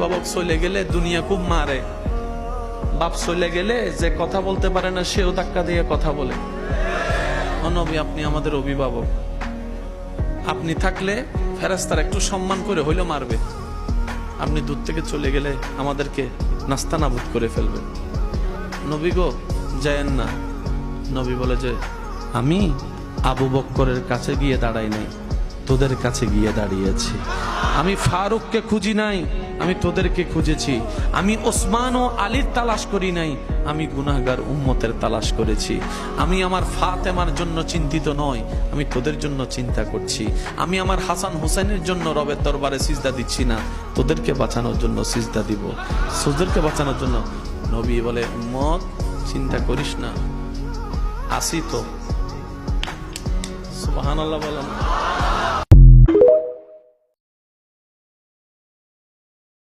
বাবা চলে গেলে দুনিয়া খুব মারে, বাপ চলে গেলে যে কথা বলতে পারে না সেও ধাক্কা দিয়ে কথা বলে। ও নবী, আপনি আমাদের অভিভাবক, আপনি থাকলে ফেরেশতারা একটু সম্মান করে হইলো মারবে, আপনি দূর থেকে চলে গেলে আমাদেরকে নাস্তানাবুদ করে ফেলবে। নবী গো, যায়েন না। নবী বলে যে আমি আবু বক্করের কাছে গিয়ে দাঁড়াই নাই, তোদের কাছে গিয়ে দাঁড়িয়েছি। আমি ফারুককে খুঁজি নাই, আমি তোদেরকে খুঁজেছি। আমি ওসমান ও আলীর তালাশ করি নাই, আমি গুনাহগার উম্মতের তালাশ করেছি। আমি আমার ফাতেমার জন্য চিন্তিত নয়, আমি তোদের জন্য চিন্তা করছি। আমি আমার হাসান হোসেনের জন্য রবের দরবারে সিজদা দিচ্ছি না, তোদেরকে বাঁচানোর জন্য সিজদা দিব, তোদেরকে বাঁচানোর জন্য। নবী বলে উম্মত চিন্তা করিস না, আসি তো। সুবহানাল্লাহ বলেন।